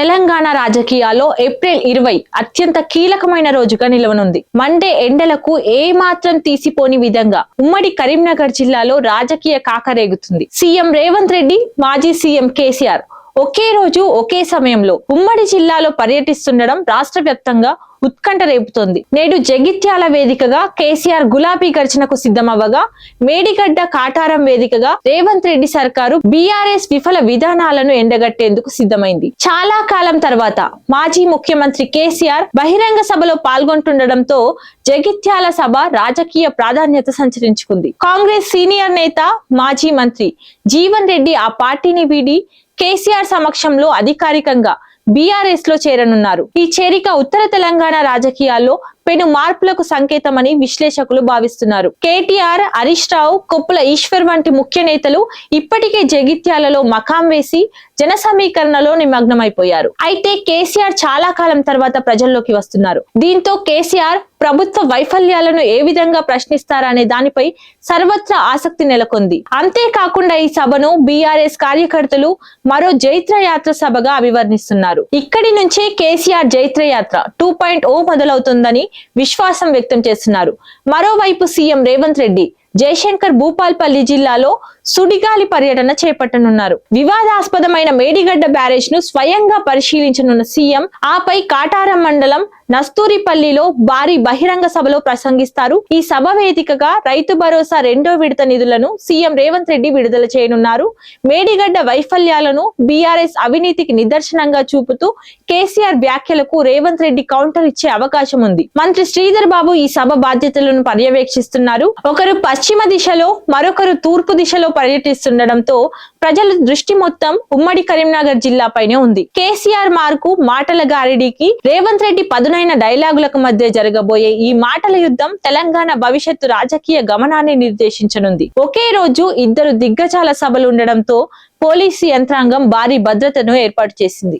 తెలంగాణ రాజకీయాల్లో ఏప్రిల్ 20 అత్యంత కీలకమైన రోజుగా నిలవనుంది. మండే ఎండలకు ఏ మాత్రం తీసిపోని విధంగా ఉమ్మడి కరీంనగర్ జిల్లాలో రాజకీయ కాకరేగుతుంది. సీఎం రేవంత్ రెడ్డి, మాజీ సీఎం కేసీఆర్ ఒకే రోజు ఒకే సమయంలో ఉమ్మడి జిల్లాలో పర్యటిస్తుండడం రాష్ట్ర వ్యాప్తంగా ఉత్కంఠ రేపుతోంది. నేడు జగిత్యాల వేదికగా కేసీఆర్ గులాబీ గర్జనకు సిద్ధమవ్వగా, మేడిగడ్డ కాటారం వేదికగా రేవంత్ రెడ్డి సర్కారు బీఆర్ఎస్ విఫల విధానాలను ఎండగట్టేందుకు సిద్ధమైంది. చాలా కాలం తర్వాత మాజీ ముఖ్యమంత్రి కేసీఆర్ బహిరంగ సభలో పాల్గొంటుండడంతో జగిత్యాల సభ రాజకీయ ప్రాధాన్యత సంచరించుకుంది. కాంగ్రెస్ సీనియర్ నేత, మాజీ మంత్రి జీవన్ రెడ్డి ఆ పార్టీని వీడి కేసీఆర్ సమక్షంలో అధికారికంగా బీఆర్ఎస్ లో చేరనున్నారు. ఈ చేరిక ఉత్తర తెలంగాణ రాజకీయాల్లో పెను మార్పులకు సంకేతమని విశ్లేషకులు భావిస్తున్నారు. కేటీఆర్, హరీష్ రావు, కొప్పుల ఈశ్వర్ వంటి ముఖ్య నేతలు ఇప్పటికే జగిత్యాలలో మకాం వేసి జన సమీకరణలో నిమగ్నమైపోయారు. అయితే కేసీఆర్ చాలా కాలం తర్వాత ప్రజల్లోకి వస్తున్నారు. దీంతో కేసీఆర్ ప్రభుత్వ వైఫల్యాలను ఏ విధంగా ప్రశ్నిస్తారనే దానిపై సర్వత్రా ఆసక్తి నెలకొంది. అంతేకాకుండా ఈ సభను బీఆర్ఎస్ కార్యకర్తలు మరో జైత్రయాత్ర సభగా అభివర్ణిస్తున్నారు. ఇక్కడి నుంచే కేసీఆర్ జైత్రయాత్ర 2.0 మొదలవుతుందని విశ్వాసం వ్యక్తం చేస్తున్నారు. మరోవైపు సీఎం రేవంత్ రెడ్డి జయశంకర్ భూపాల్పల్లి జిల్లాలో సుడిగాలి పర్యటన చేపట్టనున్నారు. వివాదాస్పదమైన మేడిగడ్డ బ్యారేజ్ ను స్వయంగా పరిశీలించనున్న సీఎం ఆపై కాటారం మండలం నస్తూరిపల్లిలో భారీ బహిరంగ సభలో ప్రసంగిస్తారు. ఈ సభ వేదికగా రైతు భరోసా 2వ విడత నిధులను సీఎం రేవంత్ రెడ్డి విడుదల చేయనున్నారు. మేడిగడ్డ వైఫల్యాలను బీఆర్ఎస్ అవినీతికి నిదర్శనంగా చూపుతూ కేసీఆర్ వ్యాఖ్యలకు రేవంత్ రెడ్డి కౌంటర్ ఇచ్చే అవకాశం ఉంది. మంత్రి శ్రీధర్ బాబు ఈ సభ బాధ్యతలను పర్యవేక్షిస్తున్నారు. ఒకరు పశ్చిమ దిశలో, మరొకరు తూర్పు దిశలో పర్యటిస్తుండడంతో ప్రజల దృష్టి మొత్తం ఉమ్మడి కరీంనగర్ జిల్లాపైనే ఉంది. కేసీఆర్ మార్కు మాటల గారిడికి రేవంత్ రెడ్డి పదునైన డైలాగులకు మధ్య జరగబోయే ఈ మాటల యుద్ధం తెలంగాణ భవిష్యత్తు రాజకీయ గమనాన్ని నిర్దేశించనుంది. ఒకే రోజు ఇద్దరు దిగ్గజాల సభలు ఉండడంతో పోలీసు యంత్రాంగం భారీ భద్రతను ఏర్పాటు చేసింది.